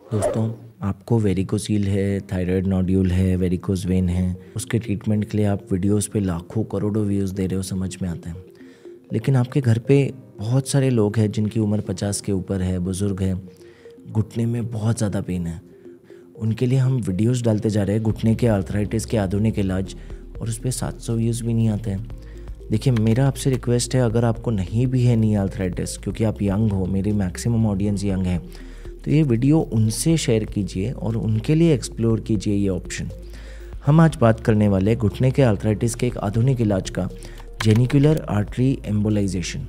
दोस्तों, आपको वेरिकोसील है, थायराइड नोड्यूल है, वेरिकोज वेन है, उसके ट्रीटमेंट के लिए आप वीडियोस पे लाखों करोड़ों व्यूज़ दे रहे हो, समझ में आता है। लेकिन आपके घर पे बहुत सारे लोग हैं जिनकी उम्र 50 के ऊपर है, बुज़ुर्ग हैं, घुटने में बहुत ज़्यादा पेन है। उनके लिए हम वीडियोस डालते जा रहे हैं घुटने के आर्थराइटिस के आधुनिक इलाज, और उस पर 700 व्यूज़ भी नहीं आते हैं। देखिए, मेरा आपसे रिक्वेस्ट है, अगर आपको नहीं भी है नी आर्थराइटिस, क्योंकि आप यंग हो, मेरी मैक्सिमम ऑडियंस यंग है, तो ये वीडियो उनसे शेयर कीजिए और उनके लिए एक्सप्लोर कीजिए ये ऑप्शन। हम आज बात करने वाले घुटने के आर्थराइटिस के एक आधुनिक इलाज का, जेनिकुलर आर्टरी एम्बोलाइजेशन।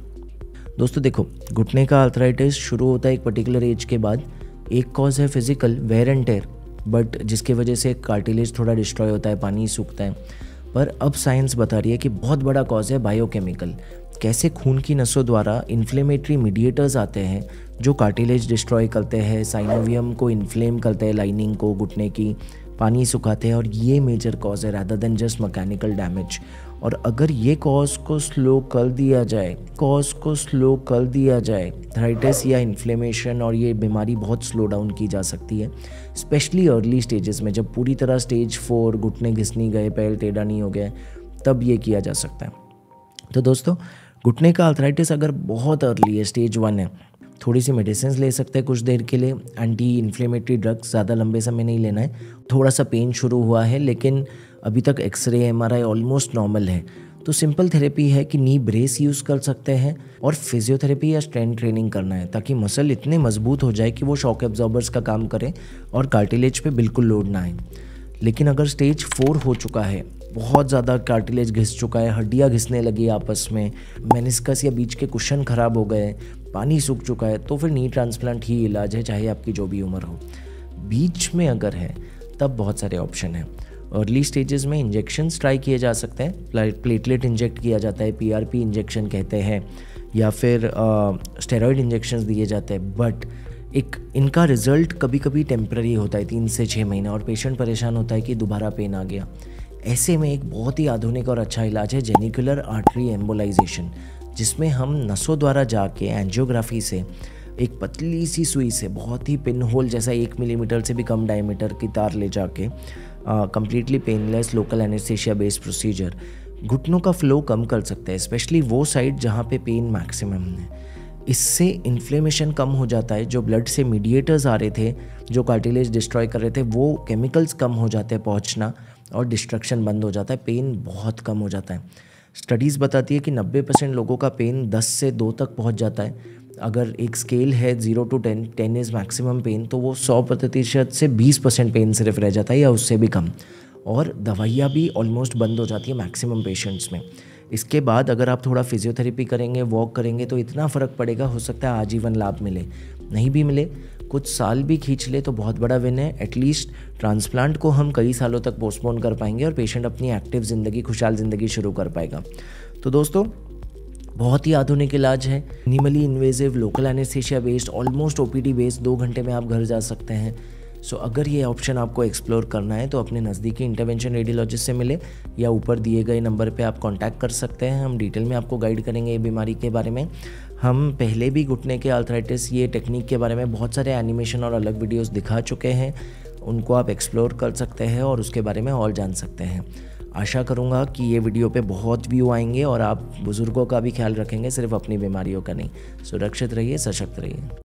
दोस्तों देखो, घुटने का आर्थराइटिस शुरू होता है एक पर्टिकुलर एज के बाद। एक कॉज है physical wear and tear, but जिसकी वजह से कार्टिलेज थोड़ा डिस्ट्रॉय होता है, पानी सूखता है। पर अब साइंस बता रही है कि बहुत बड़ा कॉज है बायोकेमिकल। कैसे खून की नसों द्वारा इन्फ्लेमेटरी मीडिएटर्स आते हैं जो कार्टिलेज डिस्ट्रॉय करते हैं, साइनोवियम को इन्फ्लेम करते हैं, लाइनिंग को, घुटने की, पानी सुखाते हैं, और ये मेजर कॉज है rather than just mechanical damage. और अगर ये कॉज को स्लो कर दिया जाए, आर्थराइटिस या इन्फ्लेमेशन और ये बीमारी बहुत स्लो डाउन की जा सकती है, स्पेशली अर्ली स्टेजेस में, जब पूरी तरह स्टेज 4 घुटने घिस नहीं गए, पैर टेढ़ा नहीं हो गया, तब ये किया जा सकता है। तो दोस्तों, घुटने का आर्थराइटिस अगर बहुत अर्ली है, स्टेज 1 है, थोड़ी सी मेडिसिन ले सकते हैं कुछ देर के लिए, एंटी इन्फ्लेमेटरी ड्रग्स, ज़्यादा लंबे समय नहीं लेना है। थोड़ा सा पेन शुरू हुआ है, लेकिन अभी तक एक्सरे एमआरआई ऑलमोस्ट नॉर्मल है, तो सिंपल थेरेपी है कि नी ब्रेस यूज़ कर सकते हैं और फिजियोथेरेपी या स्ट्रेंथ ट्रेनिंग करना है, ताकि मसल इतने मजबूत हो जाए कि वो शॉक एब्जॉर्बर्स का काम करें और कार्टिलेज पे बिल्कुल लोड ना आए। लेकिन अगर स्टेज 4 हो चुका है, बहुत ज़्यादा कार्टिलेज घिस चुका है, हड्डियाँ घिसने लगी आपस में, मेनिस्कस या बीच के कुशन ख़राब हो गए, पानी सूख चुका है, तो फिर नी ट्रांसप्लांट ही इलाज है, चाहे आपकी जो भी उम्र हो। बीच में अगर है तब बहुत सारे ऑप्शन हैं। अर्ली स्टेजेस में इंजेक्शंस ट्राई किए जा सकते हैं, प्लेटलेट इंजेक्ट किया जाता है, पीआरपी इंजेक्शन कहते हैं, या फिर स्टेरॉयड इंजेक्शंस दिए जाते हैं। बट इनका रिजल्ट कभी कभी टेम्पररी होता है, 3 से 6 महीना, और पेशेंट परेशान होता है कि दोबारा पेन आ गया। ऐसे में एक बहुत ही आधुनिक और अच्छा इलाज है जेनिकुलर आर्टरी एम्बोलाइजेशन, जिसमें हम नसों द्वारा जाके एंजियोग्राफी से एक पतली सी सुई से, बहुत ही पिन होल जैसा 1 मिलीमीटर से भी कम डायमीटर की तार ले जाके, completely painless local anaesthesia based procedure, घुटनों का फ्लो कम कर सकते हैं, स्पेशली वो साइड जहाँ पे पेन मैक्सिमम है। इससे इन्फ्लेमेशन कम हो जाता है, जो ब्लड से मीडिएटर्स आ रहे थे, जो कार्टिलेज डिस्ट्रॉय कर रहे थे, वो केमिकल्स कम हो जाते हैं पहुँचना, और डिस्ट्रक्शन बंद हो जाता है, पेन बहुत कम हो जाता है। स्टडीज़ बताती है कि 90% लोगों का पेन 10 से 2 तक पहुंच जाता है। अगर एक स्केल है 0 to 10, 10 इज़ मैक्सिमम पेन, तो वो 100% से 20% पेन सिर्फ रह जाता है या उससे भी कम, और दवाइयाँ भी ऑलमोस्ट बंद हो जाती है मैक्सिमम पेशेंट्स में। इसके बाद अगर आप थोड़ा फिजियोथेरेपी करेंगे, वॉक करेंगे, तो इतना फ़र्क पड़ेगा, हो सकता है आजीवन लाभ मिले, नहीं भी मिले, कुछ साल भी खींच ले तो बहुत बड़ा विन है। एटलीस्ट ट्रांसप्लांट को हम कई सालों तक पोस्टपोन कर पाएंगे और पेशेंट अपनी एक्टिव ज़िंदगी, खुशहाल ज़िंदगी शुरू कर पाएगा। तो दोस्तों, बहुत ही आधुनिक इलाज है, minimally invasive, local anaesthesia based, almost OPD based, 2 घंटे में आप घर जा सकते हैं। सो अगर ये ऑप्शन आपको एक्सप्लोर करना है तो अपने नज़दीकी इंटरवेंशन रेडियोलॉजिस्ट से मिले, या ऊपर दिए गए नंबर पे आप कांटेक्ट कर सकते हैं। हम डिटेल में आपको गाइड करेंगे ये बीमारी के बारे में। हम पहले भी घुटने के आर्थराइटिस ये टेक्निक के बारे में बहुत सारे एनिमेशन और अलग वीडियोस दिखा चुके हैं, उनको आप एक्सप्लोर कर सकते हैं और उसके बारे में और जान सकते हैं। आशा करूँगा कि ये वीडियो पे बहुत व्यू आएंगे और आप बुज़ुर्गों का भी ख्याल रखेंगे, सिर्फ अपनी बीमारियों का नहीं। सुरक्षित रहिए, सशक्त रहिए।